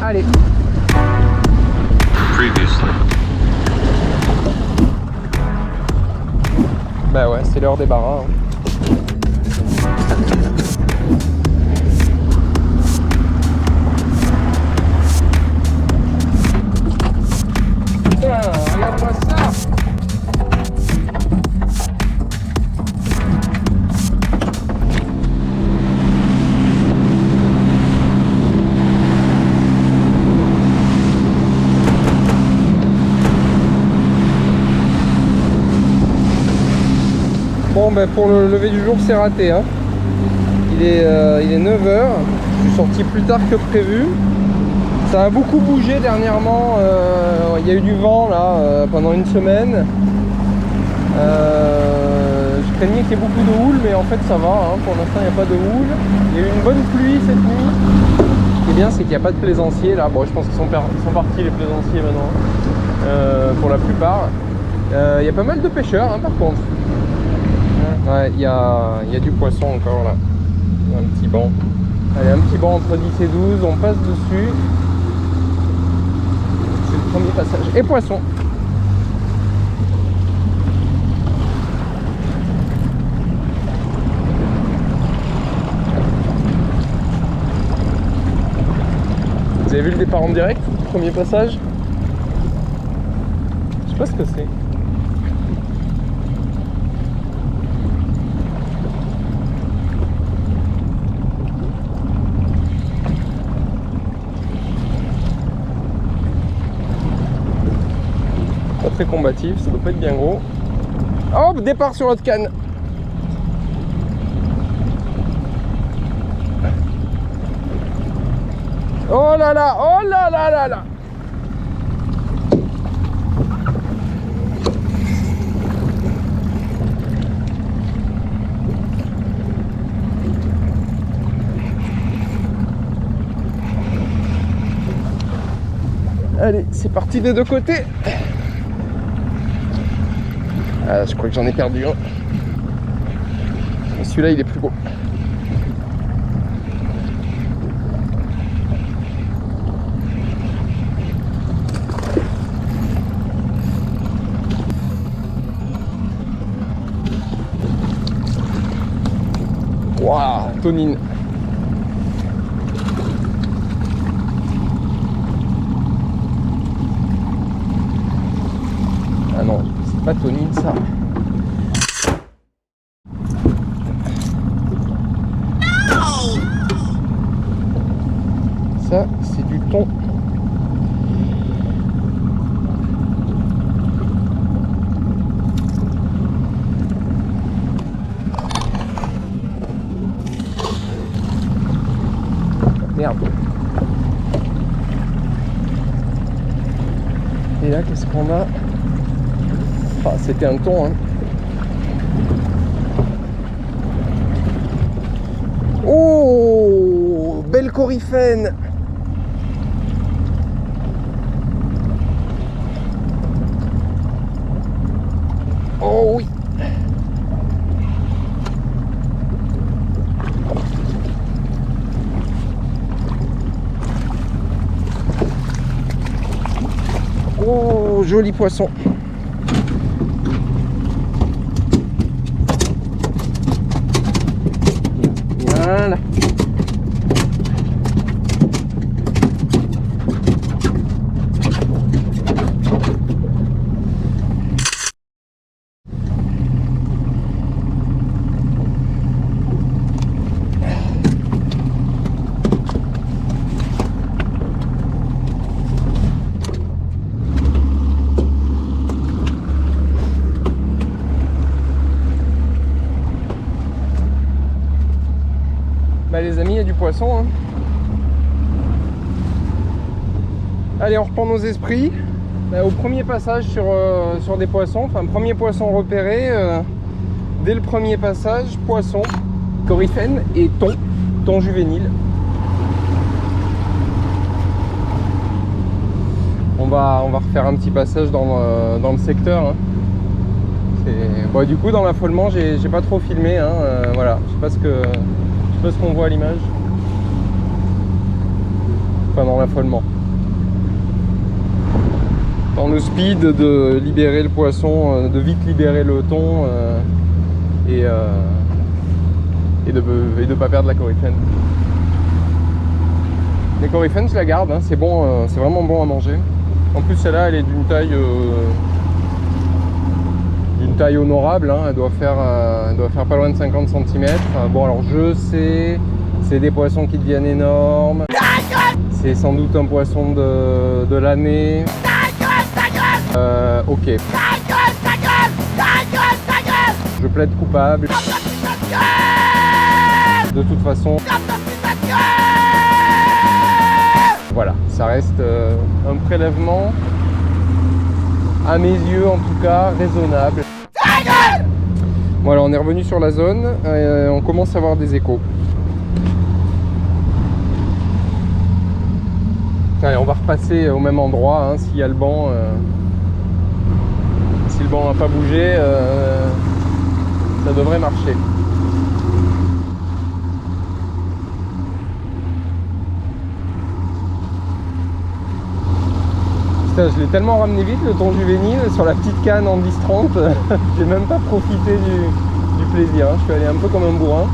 Allez. Previously. Bah ouais, c'est l'heure des barras. Hein. Putain, regarde-moi ça. Bon ben pour le lever du jour c'est raté hein. Il est 9h, je suis sorti plus tard que prévu. Ça a beaucoup bougé dernièrement, il y a eu du vent là pendant une semaine. Je craignais qu'il y ait beaucoup de houle mais en fait ça va, hein. Pour l'instant il n'y a pas de houle. Il y a eu une bonne pluie cette nuit. Ce qui est bien c'est qu'il n'y a pas de plaisanciers là, bon je pense qu'ils sont partis les plaisanciers maintenant, pour la plupart. Il y a pas mal de pêcheurs hein, par contre. Ouais, il y a du poisson encore là. Un petit banc. Allez, un petit banc entre 10 et 12, on passe dessus. C'est le premier passage. Et poisson. Vous avez vu le départ en direct? Premier passage? Je sais pas ce que c'est. Très combatif, ça doit pas être bien gros. Hop, départ sur l'autre canne. Oh là là, oh là là là là. Allez, c'est parti des deux côtés. Ah, je crois que j'en ai perdu un. Celui-là, il est plus beau. Waouh, tonine. Ah non, c'est pas tonine ça. Ça, c'est du thon. Merde. Et là, qu'est-ce qu'on a? Ah, c'était un thon, hein. Oh, belle coryphène. Oh oui. Oh, joli poisson. Voilà. Bah les amis, il y a du poisson hein. Allez, on reprend nos esprits. Bah, au premier passage sur des poissons, enfin premier poisson repéré, dès le premier passage, poisson, coryphène et thon juvénile. On va refaire un petit passage dans le secteur hein. Bon, du coup dans l'affolement j'ai pas trop filmé hein, voilà, je sais pas ce qu'on voit à l'image. enfin dans l'affolement. Dans le speed de libérer le poisson, de vite libérer le thon et de pas perdre la coryphène. Les coryphènes, je la garde, hein, c'est bon, c'est vraiment bon à manger. En plus, celle-là, elle est d'une taille honorable, hein, elle doit faire pas loin de 50 cm. Bon, alors je sais, c'est des poissons qui deviennent énormes. C'est sans doute un poisson de l'année. Ok. Je plaide coupable. De toute façon. Voilà, ça reste un prélèvement, à mes yeux en tout cas, raisonnable. Voilà, on est revenu sur la zone, on commence à avoir des échos. Allez, on va repasser au même endroit, hein, s'il y a le banc. Si le banc n'a pas bougé, ça devrait marcher. Putain, je l'ai tellement ramené vite le thon juvénile sur la petite canne en 10-30. J'ai même pas profité du plaisir, hein. Je suis allé un peu comme un bourrin.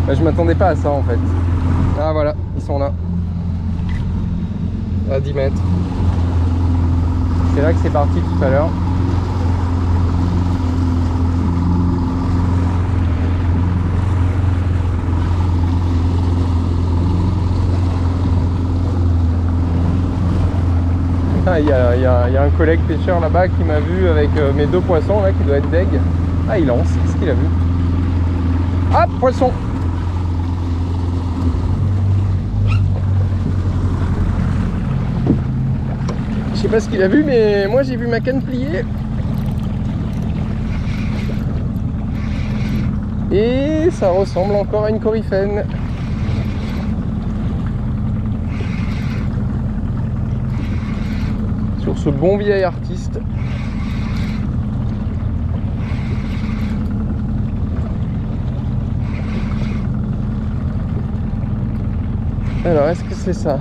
Bah, je m'attendais pas à ça en fait. Ah voilà, ils sont là. À 10 mètres. C'est là que c'est parti tout à l'heure. Ah, il y a un collègue pêcheur là-bas qui m'a vu avec mes deux poissons là qui doit être deg. Ah, il lance, qu'est-ce qu'il a vu? Ah, poisson! Je sais pas ce qu'il a vu, mais moi j'ai vu ma canne plier. Et ça ressemble encore à une coryphène. Sur ce bon vieil artiste. Alors, est-ce que c'est ça?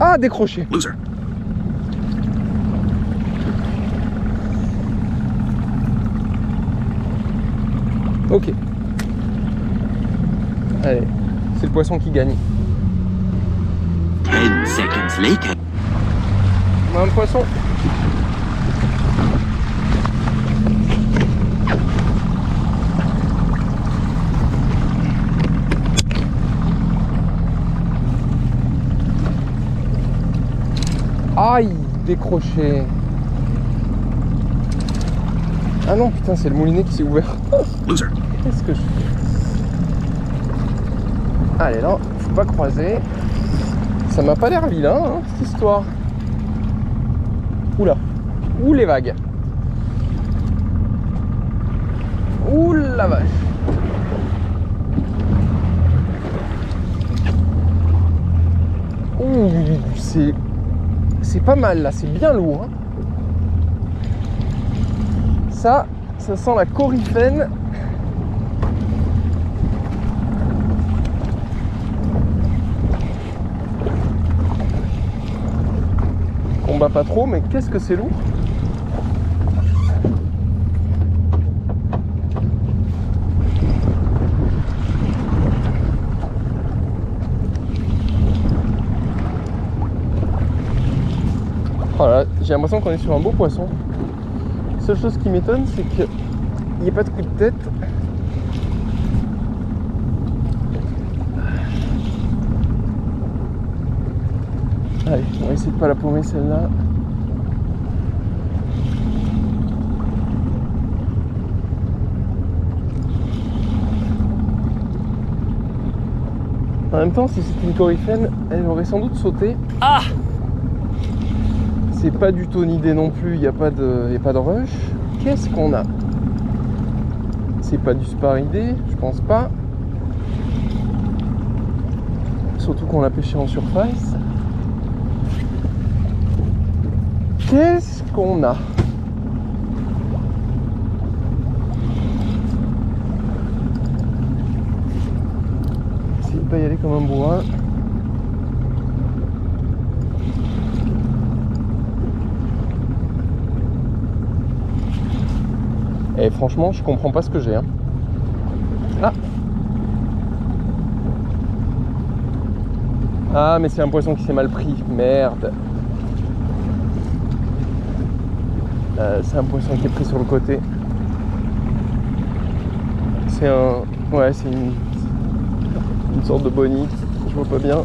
Ah, décroché. Loser. Ok. Allez, c'est le poisson qui gagne. 10 seconds later. Un poisson. Aïe, décroché. Ah non, putain, c'est le moulinet qui s'est ouvert. Loser. Qu'est-ce que je fais? Allez, là, faut pas croiser. Ça m'a pas l'air vilain, hein, cette histoire. Oula. Ouh, les vagues. Ouh la vache. Ouh, c'est pas mal là, c'est bien lourd. Hein. Ça sent la coryphène. On bat pas trop, mais qu'est-ce que c'est lourd. Voilà, j'ai l'impression qu'on est sur un beau poisson. La seule chose qui m'étonne, c'est qu'il n'y ait pas de coup de tête. Allez, on va essayer de pas la paumer celle-là. En même temps, si c'était une coryphène, elle aurait sans doute sauté. Ah! C'est pas du tonidé non plus, il n'y a pas de rush. Qu'est-ce qu'on a? C'est pas du sparidé, je pense pas. Surtout qu'on l'a pêché en surface. Qu'est-ce qu'on a? comme un bourrin. Et franchement, je comprends pas ce que j'ai. Hein. Ah. Ah, mais c'est un poisson qui s'est mal pris. Merde. C'est un poisson qui est pris sur le côté. C'est un... Ouais, c'est une sorte de bonite. Je vois pas bien.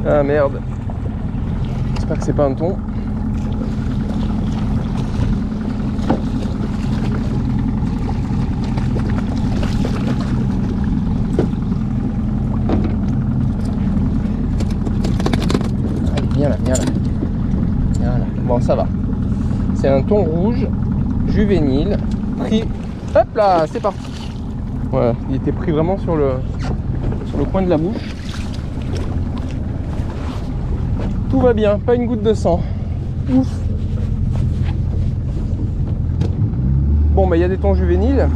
Ah merde. J'espère que c'est pas un thon. Allez, viens là, viens là. Voilà. Bon, ça va. C'est un thon rouge, juvénile, pris... Hop là, c'est parti. Voilà, il était pris vraiment sur le coin de la bouche. Tout va bien, pas une goutte de sang. Ouf. Bon, bah il y a des thons juvéniles.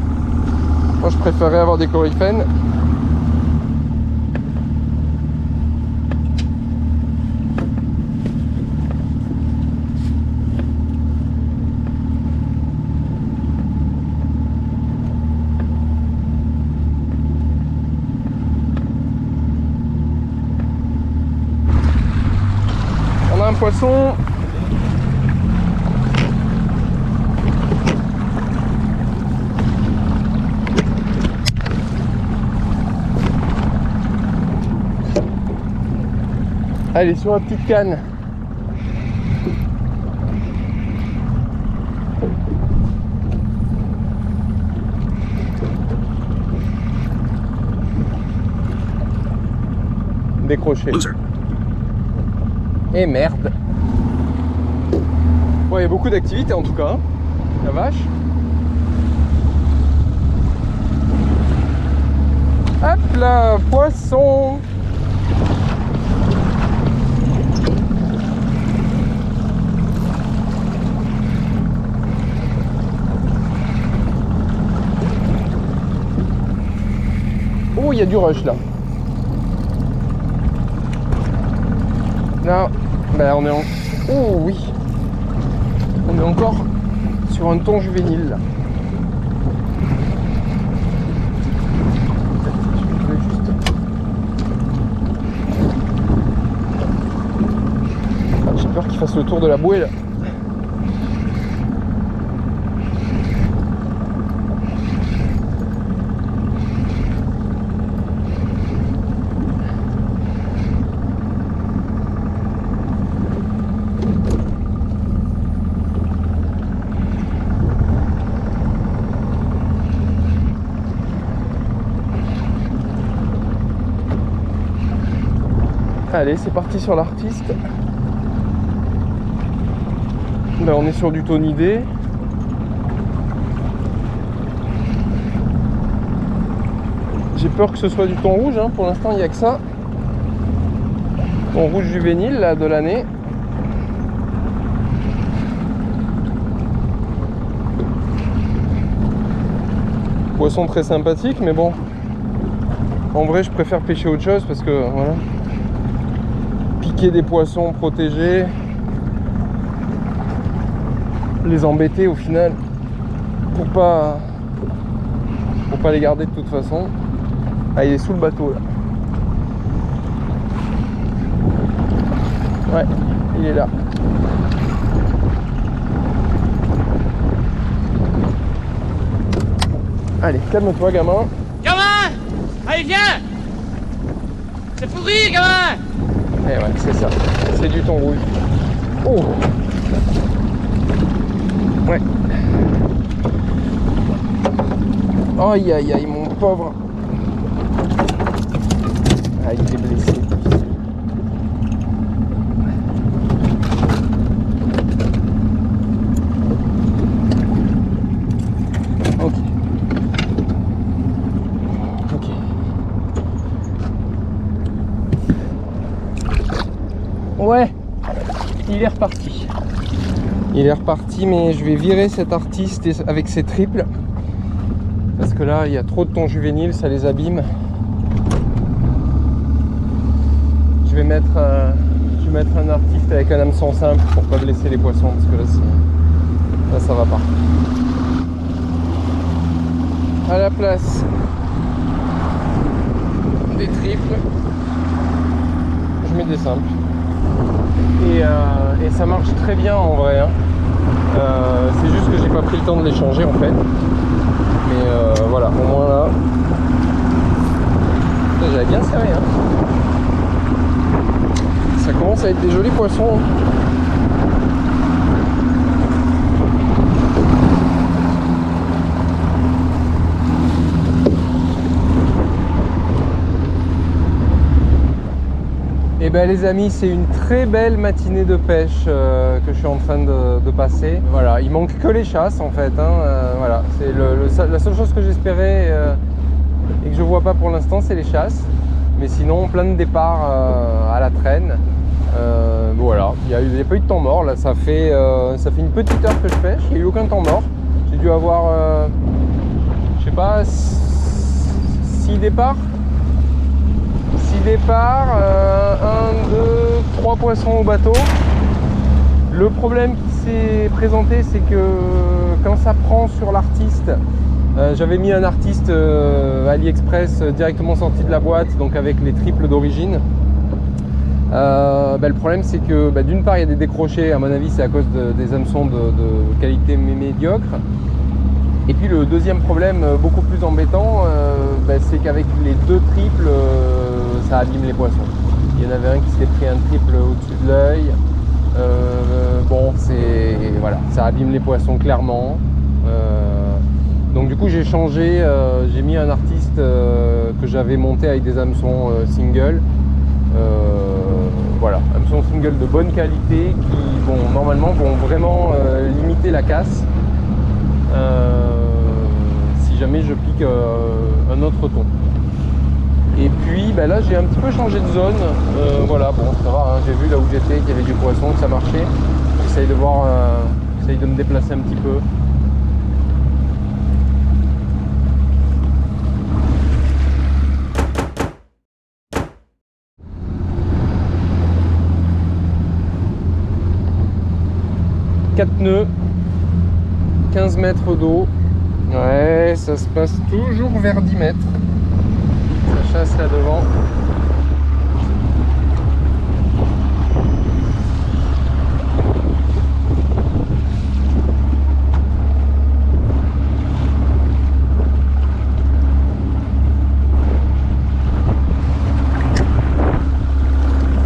Moi, je préférerais avoir des coryphènes. Poisson. Allez, sur la petite canne. Décroché. Et merde. Bon, il y a beaucoup d'activités en tout cas. Hein. La vache. Hop là, poisson. Oh, il y a du rush là. Là, ben on est en... Oh oui. On est encore sur un thon juvénile là. Je vais juste... Ah, j'ai peur qu'il fasse le tour de la bouée là. Allez, c'est parti sur l'artiste. Ben, on est sur du tonidé. J'ai peur que ce soit du thon rouge, hein. Pour l'instant il n'y a que ça. Thon rouge juvénile là, de l'année. Poisson très sympathique, mais bon, en vrai je préfère pêcher autre chose parce que voilà, piquer des poissons protégés, les embêter au final pour pas les garder de toute façon. Ah, il est sous le bateau là. Ouais, il est là. Allez, calme-toi gamin. Gamin! Allez, viens! C'est pourri, gamin! Eh ouais, c'est ça. C'est du thon rouge. Oh! Ouais. Aïe aïe aïe, mon pauvre. Ah, il est blessé. Ok. Ok. Ouais, il est reparti. Il est reparti, mais je vais virer cet artiste avec ses triples. Parce que là, il y a trop de thon juvénile, ça les abîme. je vais mettre un artiste avec un hameçon simple pour pas blesser les poissons parce que là ça va pas. À la place des triples, je mets des simples. Et ça marche très bien en vrai. Hein. C'est juste que j'ai pas pris le temps de les changer en fait. Mais voilà, au moins là. J'avais bien serré. Hein. Ça commence à être des jolis poissons. Et ben les amis, c'est une très belle matinée de pêche que je suis en train de passer. Voilà, il manque que les chasses en fait. Hein. Voilà, c'est la seule chose que j'espérais et que je vois pas pour l'instant, c'est les chasses. Mais sinon, plein de départs à la traîne. Voilà, il n'y a pas eu de temps mort. Là, ça fait une petite heure que je pêche. Il n'y a eu aucun temps mort. J'ai dû avoir, je sais pas, 6 départs. 6 départs, 1, 2, 3 poissons au bateau. Le problème qui s'est présenté, c'est que quand ça prend sur l'artiste, j'avais mis un artiste AliExpress directement sorti de la boîte, donc avec les triples d'origine. Le problème, c'est que d'une part, il y a des décrochés. À mon avis, c'est à cause des hameçons de qualité médiocre. Et puis le deuxième problème, beaucoup plus embêtant, c'est qu'avec les 2 triples, ça abîme les poissons. Il y en avait un qui s'est pris un triple au-dessus de l'œil. Voilà, ça abîme les poissons clairement. Donc du coup j'ai changé, j'ai mis un artiste que j'avais monté avec des hameçons single. Voilà, hameçons single de bonne qualité qui normalement vont vraiment limiter la casse si jamais je pique un autre ton. Et puis là j'ai un petit peu changé de zone. Voilà, bon ça va, hein, j'ai vu là où j'étais qu'il y avait du poisson, que ça marchait. J'essaye de voir, j'essaye de me déplacer un petit peu. Nœuds, 15 mètres d'eau. Ouais, ça se passe toujours vers 10 mètres. Ça chasse là devant.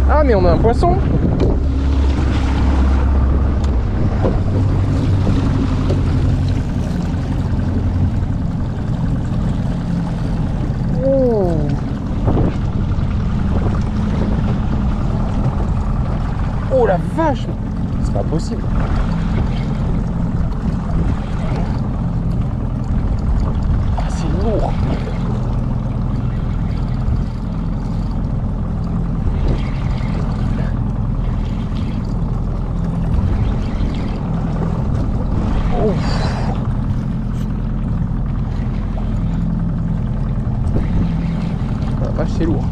Ah, mais on a un poisson. Oh la vache! C'est pas possible! Ah, c'est lourd! Oh. La vache, c'est lourd!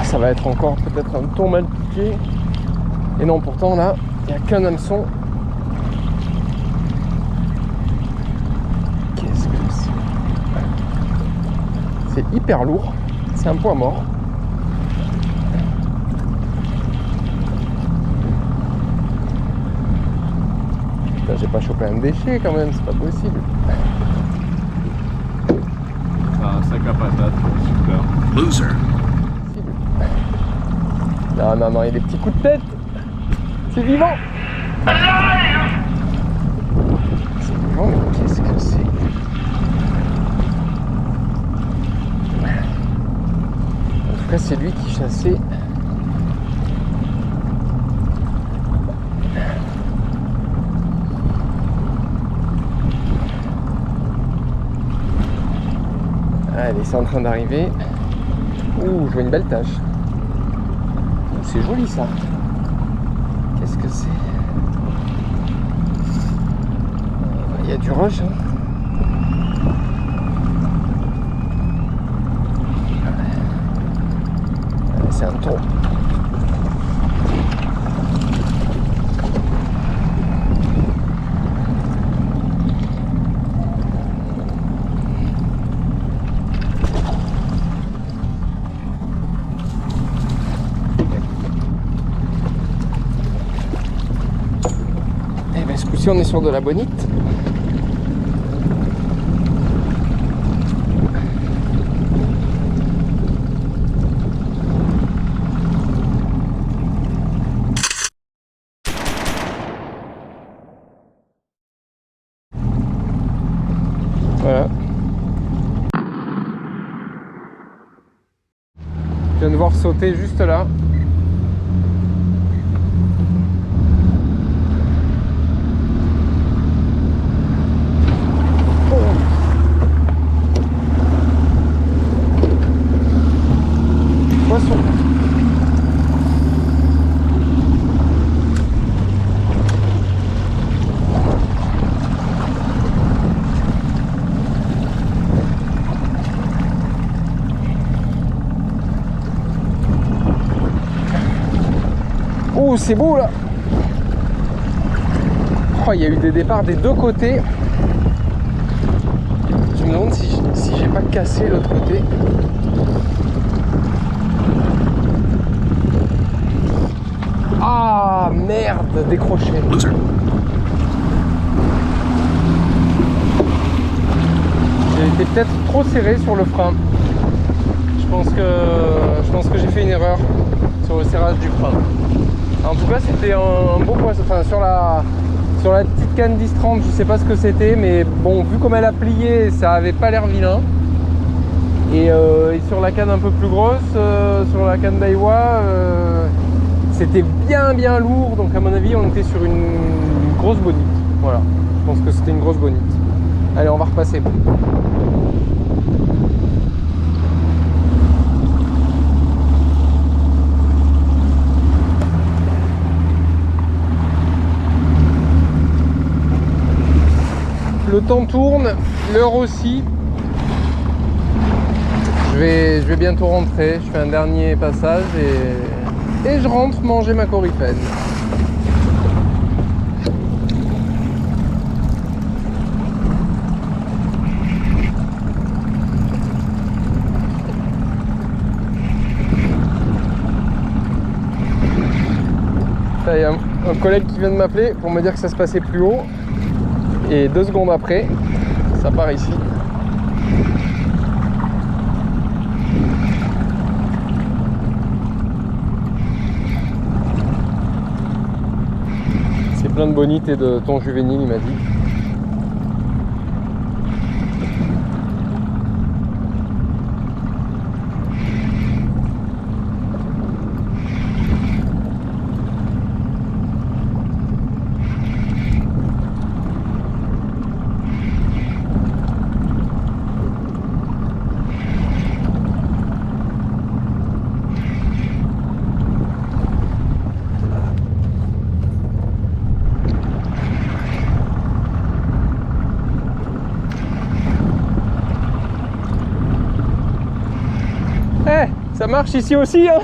Ça va être encore peut-être un ton mal piqué. Et non, pourtant là, il n'y a qu'un hameçon. Qu'est-ce que c'est? C'est hyper lourd. C'est un poids mort. Putain, j'ai pas chopé un déchet quand même, c'est pas possible. Un sac à patates, super. Loser. Non, il y a des petits coups de tête. C'est vivant. C'est vivant, mais qu'est-ce que c'est? En tout cas, c'est lui qui chassait. Allez, c'est en train d'arriver. Ouh, je vois une belle tache. C'est joli ça. Qu'est-ce que c'est? Il y a du rush. Hein. Ici on est sur de la bonite. Voilà. Je viens de voir sauter juste là. Poisson. Oh, c'est beau là. Oh, il y a eu des départs des deux côtés. Je me demande si j'ai pas cassé l'autre côté. Ah merde, décroché. J'ai été peut-être trop serré sur le frein. Je pense que j'ai fait une erreur sur le serrage du frein. En tout cas, c'était un beau poisson. Enfin, sur la petite canne 10-30, je sais pas ce que c'était, mais bon, vu comme elle a plié, ça avait pas l'air vilain. Et sur la canne un peu plus grosse, sur la canne Daiwa, c'était bien lourd. Donc à mon avis, on était sur une grosse bonite. Voilà, je pense que c'était une grosse bonite. Allez, on va repasser. Le temps tourne, l'heure aussi. Je vais bientôt rentrer. Je fais un dernier passage et je rentre manger ma coryphène. Il y a un collègue qui vient de m'appeler pour me dire que ça se passait plus haut. Et 2 secondes après, ça part ici. C'est plein de bonites et de thon juvénile, il m'a dit. Ça marche ici aussi, hein.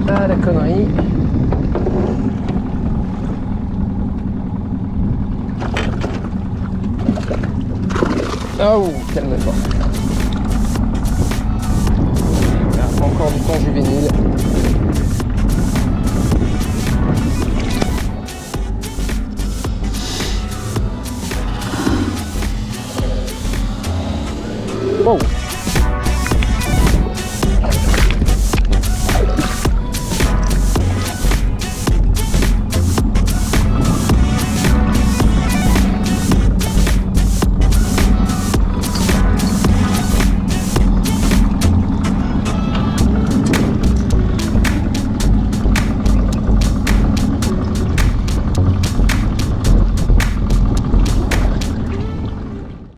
Ah la connerie. Oh, calme-toi. Encore du thon juvénile. Wow.